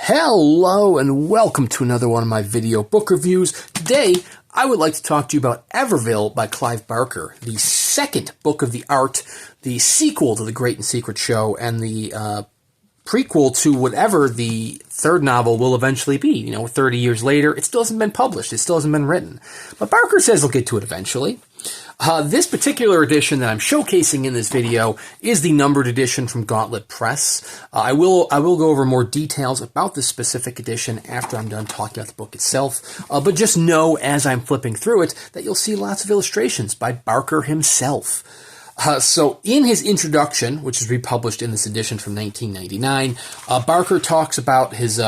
Hello and welcome to another one of my video book reviews. Today, I would like to talk to you about Everville by Clive Barker, the second book of the art, the sequel to The Great and Secret Show, and the prequel to whatever the third novel will eventually be. 30 years later, it still hasn't been published, it still hasn't been written. But Barker says he'll get to it eventually. This particular edition that I'm showcasing in this video is the numbered edition from Gauntlet Press. I will go over more details about this specific edition after I'm done talking about the book itself. But just know as I'm flipping through it that you'll see lots of illustrations by Barker himself. So in his introduction, which is republished in this edition from 1999, Barker talks about his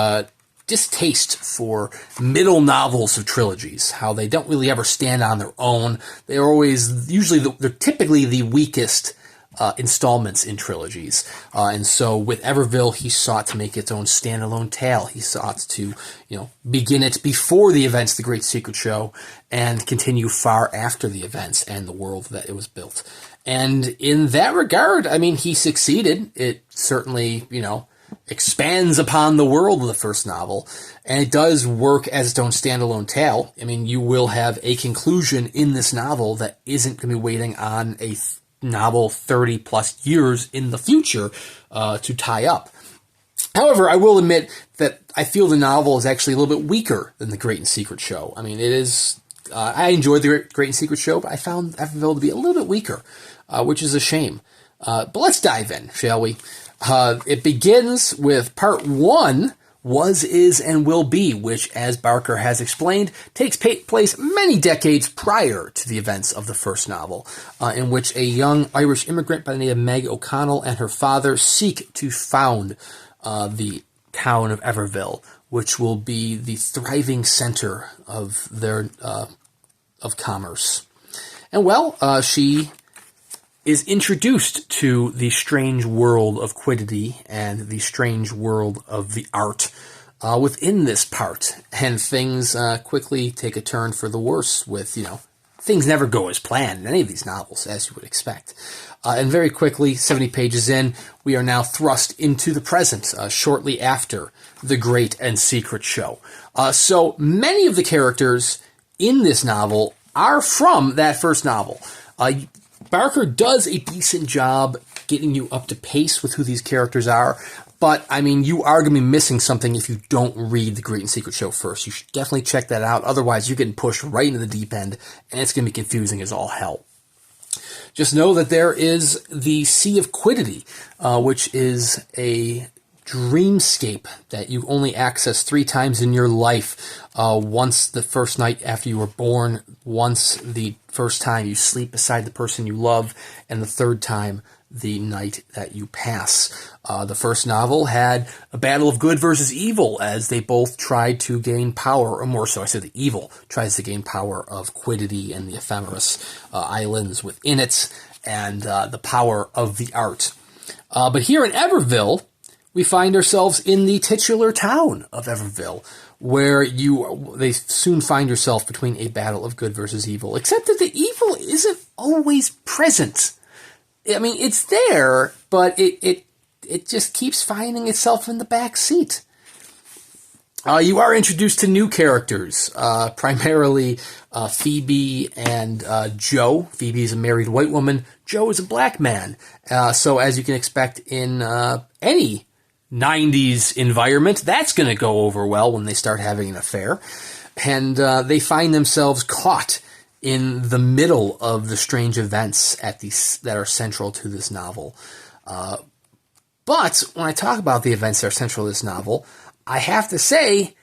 distaste for middle novels of trilogies, how they don't really ever stand on their own. They're typically the weakest installments in trilogies. And so with Everville, he sought to make its own standalone tale. He sought to, begin it before the events of The Great Secret Show and continue far after the events and the world that it was built. And in that regard, he succeeded. It certainly, expands upon the world of the first novel, and it does work as its own standalone tale. You will have a conclusion in this novel that isn't going to be waiting on a novel 30 plus years in the future to tie up. However, I will admit that I feel the novel is actually a little bit weaker than The Great and Secret Show. It is, I enjoyed The Great and Secret Show, but I found Everville to be a little bit weaker, which is a shame. But let's dive in, shall we? It begins with part 1, Was, Is, and Will Be, which, as Barker has explained, takes place many decades prior to the events of the first novel, in which a young Irish immigrant by the name of Meg O'Connell and her father seek to found the town of Everville, which will be the thriving center of their of commerce. And she is introduced to the strange world of Quiddity and the strange world of the art within this part. And things quickly take a turn for the worse with, things never go as planned in any of these novels, as you would expect. And very quickly, 70 pages in, we are now thrust into the present, shortly after The Great and Secret Show. So many of the characters in this novel are from that first novel. Barker does a decent job getting you up to pace with who these characters are, but, you are going to be missing something if you don't read The Great and Secret Show first. You should definitely check that out, otherwise you're getting pushed right into the deep end, and it's going to be confusing as all hell. Just know that there is the Sea of Quiddity, which is a dreamscape that you only access 3 times in your life. Once the first night after you were born, once the first time you sleep beside the person you love, and the third time the night that you pass. The first novel had a battle of good versus evil as they both tried to gain power, or more so I said the evil tries to gain power of Quiddity and the ephemerous islands within it, and the power of the art. But here in Everville, we find ourselves in the titular town of Everville, where they soon find yourself between a battle of good versus evil, except that the evil isn't always present. It's there, but it just keeps finding itself in the back seat. You are introduced to new characters, primarily Phoebe and Joe. Phoebe is a married white woman. Joe is a black man. So as you can expect in any 90s environment, that's going to go over well when they start having an affair. And they find themselves caught in the middle of the strange events that are central to this novel. But when I talk about the events that are central to this novel, I have to say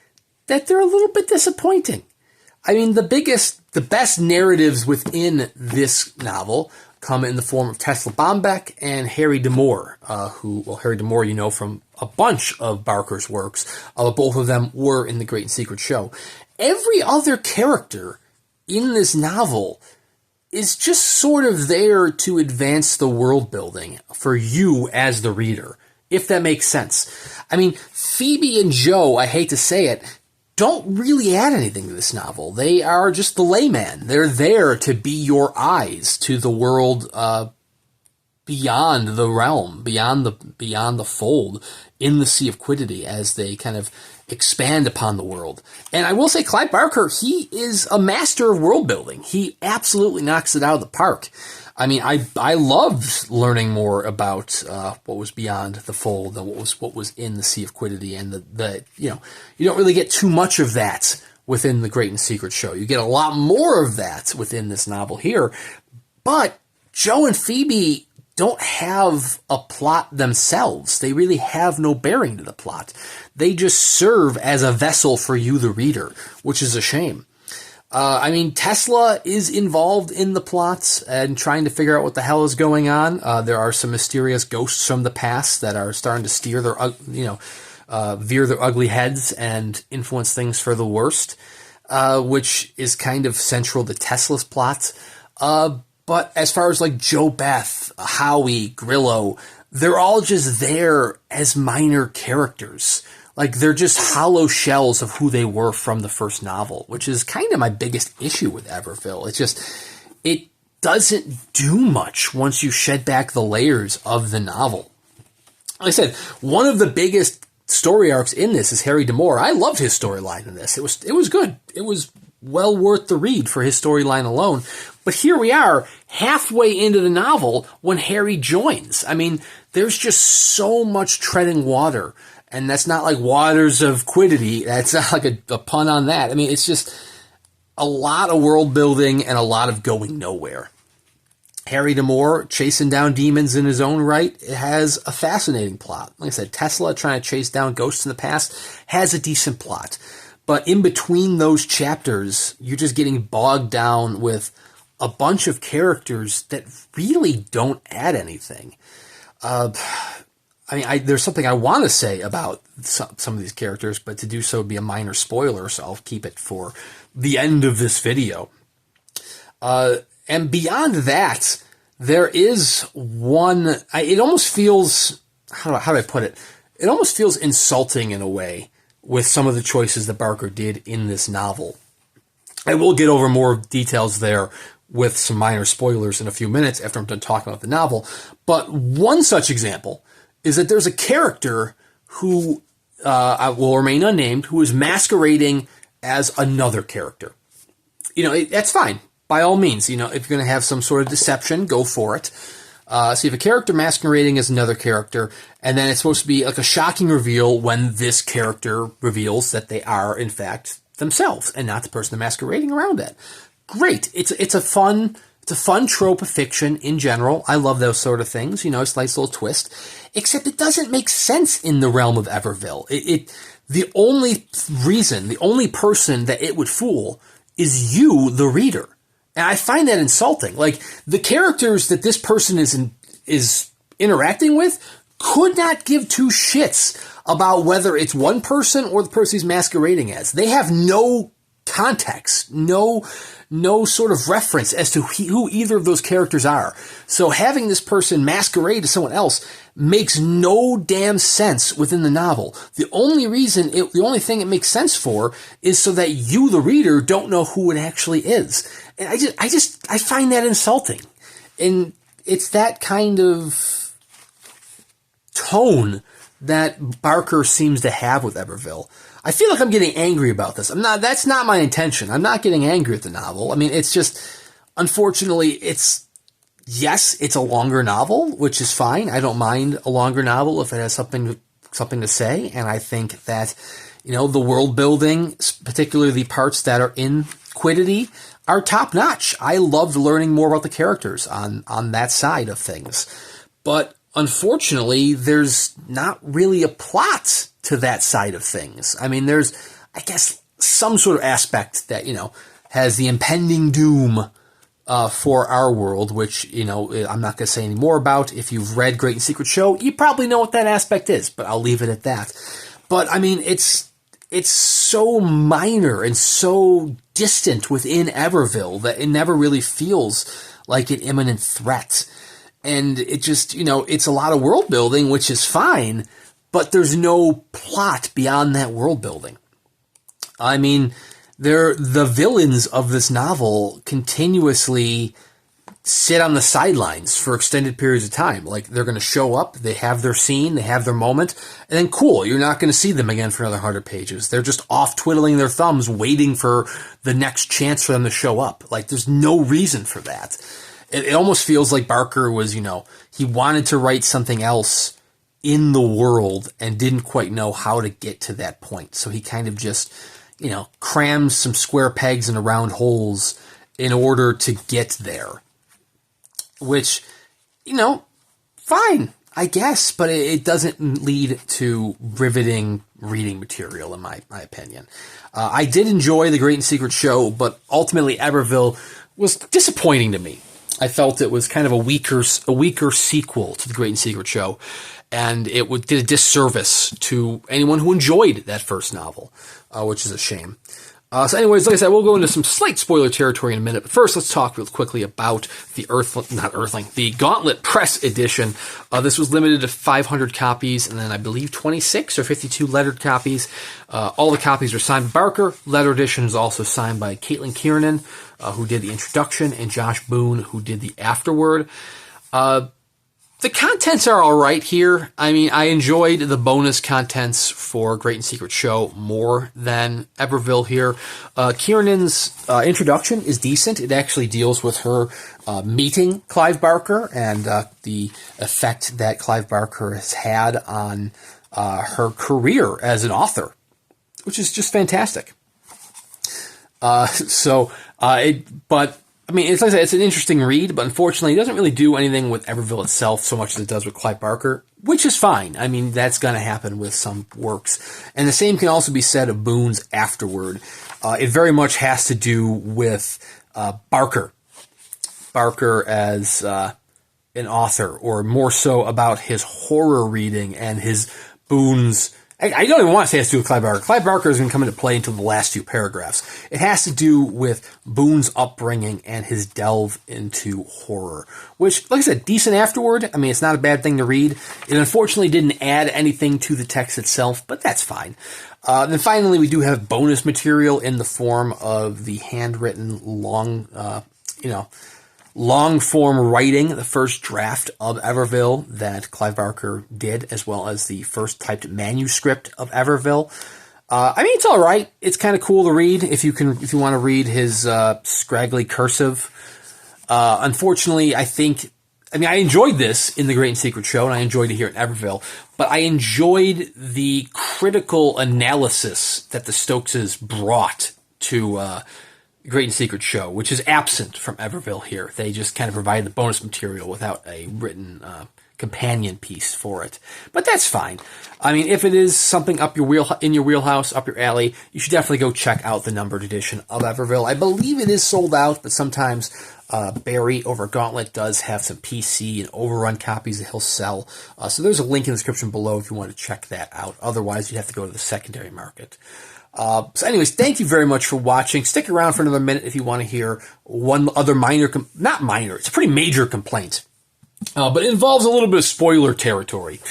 that they're a little bit disappointing. The best narratives within this novel come in the form of Tesla Bombeck and Harry D'Amour, Harry D'Amour from a bunch of Barker's works. Both of them were in The Great and Secret Show. Every other character in this novel is just sort of there to advance the world building for you as the reader, if that makes sense. Phoebe and Joe, I hate to say it, don't really add anything to this novel. They are just the layman. They're there to be your eyes to the world beyond the realm, beyond the fold in the Sea of Quiddity as they kind of expand upon the world. And I will say Clive Barker, he is a master of world building. He absolutely knocks it out of the park. I mean, I loved learning more about what was beyond the fold and what was in the Sea of Quiddity, and the you don't really get too much of that within the Great and Secret show. You get a lot more of that within this novel here, but Joe and Phoebe don't have a plot themselves. They really have no bearing to the plot. They just serve as a vessel for you, the reader, which is a shame. I mean, Tesla is involved in the plots and trying to figure out what the hell is going on. There are some mysterious ghosts from the past that are starting to steer their, veer their ugly heads and influence things for the worst, which is kind of central to Tesla's plot. But as far as like Joe Beth, Howie, Grillo, they're all just there as minor characters. Like, they're just hollow shells of who they were from the first novel, which is kind of my biggest issue with Everville. It's just, it doesn't do much once you shed back the layers of the novel. Like I said, one of the biggest story arcs in this is Harry D'Amour. I loved his storyline in this. It was good. It was well worth the read for his storyline alone. But here we are, halfway into the novel, when Harry joins. I mean, there's just so much treading water. And that's not like Waters of Quiddity. That's not like a pun on that. I mean, it's just a lot of world building and a lot of going nowhere. Harry D'Amour chasing down demons in his own right, it has a fascinating plot. Like I said, Tesla trying to chase down ghosts in the past has a decent plot. But in between those chapters, you're just getting bogged down with a bunch of characters that really don't add anything. I mean, there's something I want to say about some of these characters, but to do so would be a minor spoiler, so I'll keep it for the end of this video. And beyond that, there is one, it almost feels, how do I put it? It almost feels insulting in a way with some of the choices that Barker did in this novel. I will get over more details there with some minor spoilers in a few minutes after I'm done talking about the novel. But one such example is that there's a character who will remain unnamed, who is masquerading as another character. That's fine. By all means, if you're going to have some sort of deception, go for it. So you have a character masquerading as another character, and then it's supposed to be like a shocking reveal when this character reveals that they are, in fact, themselves, and not the person they're masquerading around at. Great. It's a fun trope of fiction in general. I love those sort of things. It's a nice little twist. Except it doesn't make sense in the realm of Everville. The only person that it would fool is you, the reader. And I find that insulting. Like, the characters that this person is interacting with could not give two shits about whether it's one person or the person he's masquerading as. They have no context, no sort of reference as to who either of those characters are. So having this person masquerade as someone else makes no damn sense within the novel. The only thing it makes sense for is so that you, the reader, don't know who it actually is. And I find that insulting. And it's that kind of tone that Barker seems to have with Everville. I feel like I'm getting angry about this. That's not my intention. I'm not getting angry at the novel. I mean, it's just, unfortunately, it's a longer novel, which is fine. I don't mind a longer novel if it has something to say. And I think that, the world building, particularly the parts that are in Quiddity, are top notch. I loved learning more about the characters on that side of things. But unfortunately, there's not really a plot to that side of things. I mean, there's, I guess, some sort of aspect that, has the impending doom for our world, which, I'm not going to say any more about. If you've read Great and Secret Show, you probably know what that aspect is, but I'll leave it at that. But, I mean, it's so minor and so distant within Everville that it never really feels like an imminent threat. And it just, it's a lot of world building, which is fine, but there's no plot beyond that world building. I mean, the villains of this novel continuously sit on the sidelines for extended periods of time. Like, they're going to show up, they have their scene, they have their moment, and then cool, you're not going to see them again for another 100 pages. They're just off twiddling their thumbs, waiting for the next chance for them to show up. Like, there's no reason for that. It almost feels like Barker was, he wanted to write something else in the world and didn't quite know how to get to that point. So he kind of just, crams some square pegs into round holes in order to get there. Which, fine, I guess, but it doesn't lead to riveting reading material, in my opinion. I did enjoy The Great and Secret Show, but ultimately Everville was disappointing to me. I felt it was kind of a weaker sequel to The Great and Secret Show, and it did a disservice to anyone who enjoyed that first novel, which is a shame. So anyways, like I said, we'll go into some slight spoiler territory in a minute. But first, let's talk real quickly about the the Gauntlet Press edition. This was limited to 500 copies, and then I believe 26 or 52 lettered copies. All the copies are signed by Barker. Letter edition is also signed by Kiernan, who did the introduction, and Josh Boone, who did the Afterward. The contents are all right here. I mean, I enjoyed the bonus contents for Great and Secret Show more than Everville here. Kiernan's introduction is decent. It actually deals with her meeting Clive Barker and the effect that Clive Barker has had on her career as an author, which is just fantastic. But I mean, it's like I said, it's an interesting read, but unfortunately, it doesn't really do anything with Everville itself so much as it does with Clive Barker, which is fine. I mean, that's going to happen with some works. And the same can also be said of Boone's Afterward. It very much has to do with Barker. Barker as an author, or more so about his horror reading and his Boone's... I don't even want to say it has to do with Clive Barker. Clive Barker is going to come into play until the last few paragraphs. It has to do with Boone's upbringing and his delve into horror, which, like I said, decent Afterward. I mean, it's not a bad thing to read. It unfortunately didn't add anything to the text itself, but that's fine. Then finally, we do have bonus material in the form of the handwritten long-form writing, the first draft of Everville that Clive Barker did, as well as the first typed manuscript of Everville. I mean, it's all right. It's kind of cool to read if you want to read his scraggly cursive. Unfortunately, I enjoyed this in The Great and Secret Show, and I enjoyed it here in Everville, but I enjoyed the critical analysis that the Stokeses brought to Great and Secret Show, which is absent from Everville here. They just kind of provide the bonus material without a written companion piece for it. But that's fine. I mean, if it is something in your wheelhouse, up your alley, you should definitely go check out the numbered edition of Everville. I believe it is sold out, but sometimes Barry over Gauntlet does have some PC and overrun copies that he'll sell. So there's a link in the description below if you want to check that out. Otherwise, you have to go to the secondary market. So anyways, thank you very much for watching. Stick around for another minute if you want to hear one other not minor, it's a pretty major complaint. But it involves a little bit of spoiler territory.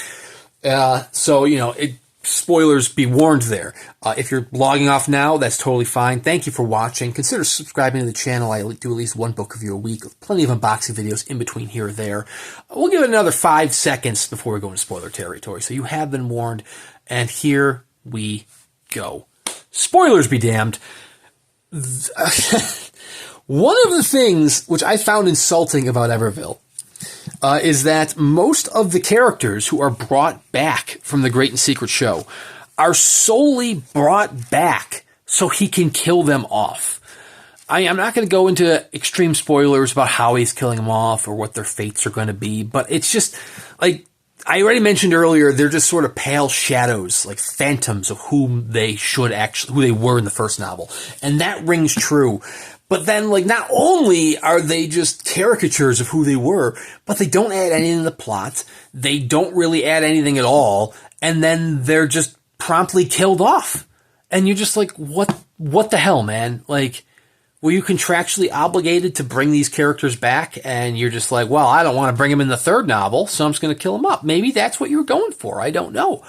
Spoilers, be warned there. If you're logging off now, that's totally fine. Thank you for watching. Consider subscribing to the channel. I do at least one book review a week, plenty of unboxing videos in between here or there. We'll give it another 5 seconds before we go into spoiler territory. So you have been warned, and here we go. Spoilers be damned. One of the things which I found insulting about Everville is that most of the characters who are brought back from the Great and Secret Show are solely brought back so he can kill them off. I'm not going to go into extreme spoilers about how he's killing them off or what their fates are going to be, but it's just like I already mentioned earlier, they're just sort of pale shadows, like phantoms of who they were in the first novel. And that rings true. But then, like, not only are they just caricatures of who they were, but they don't add anything to the plot. They don't really add anything at all. And then they're just promptly killed off. And you're just like, what the hell, man? Like, were you contractually obligated to bring these characters back? And you're just like, well, I don't want to bring them in the third novel, so I'm just going to kill them up. Maybe that's what you were going for. I don't know.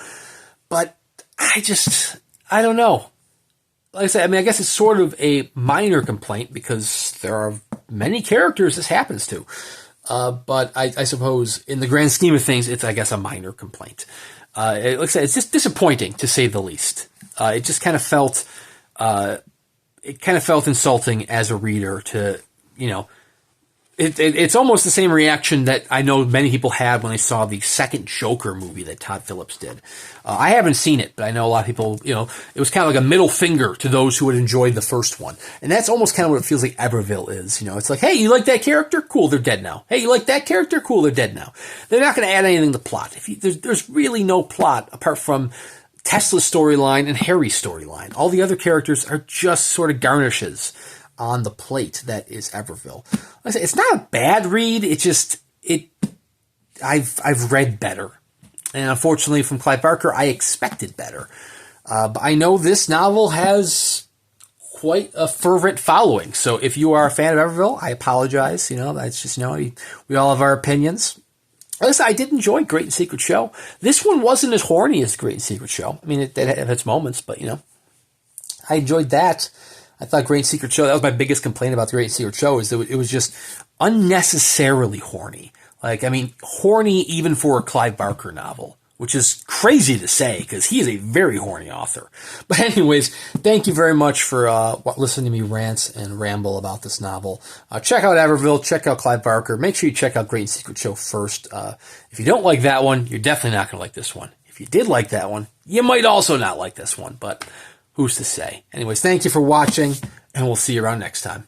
But I don't know. Like I said, I mean, I guess it's sort of a minor complaint because there are many characters this happens to. But I suppose in the grand scheme of things, it's, I guess, a minor complaint. It looks like it's just disappointing, to say the least. It just kind of felt, insulting as a reader to, it's almost the same reaction that I know many people had when they saw the second Joker movie that Todd Phillips did. I haven't seen it, but I know a lot of people, it was kind of like a middle finger to those who had enjoyed the first one. And that's almost kind of what it feels like Everville is. It's like, hey, you like that character? Cool, they're dead now. Hey, you like that character? Cool, they're dead now. They're not going to add anything to the plot. There's really no plot apart from Tesla's storyline and Harry's storyline. All the other characters are just sort of garnishes on the plate that is Everville. Like I say, it's not a bad read. I've read better. And unfortunately from Clive Barker, I expected better. But I know this novel has quite a fervent following. So if you are a fan of Everville, I apologize. That's just, we all have our opinions. Listen, I did enjoy Great and Secret Show. This one wasn't as horny as Great and Secret Show. I mean, it had its moments, but, I enjoyed that. I thought Great and Secret Show, that was my biggest complaint about the Great and Secret Show, is that it was just unnecessarily horny. Horny even for a Clive Barker novel, which is crazy to say because he is a very horny author. But anyways, thank you very much for listening to me rant and ramble about this novel. Check out Everville, check out Clive Barker. Make sure you check out Great and Secret Show first. If you don't like that one, you're definitely not going to like this one. If you did like that one, you might also not like this one, but who's to say? Anyways, thank you for watching, and we'll see you around next time.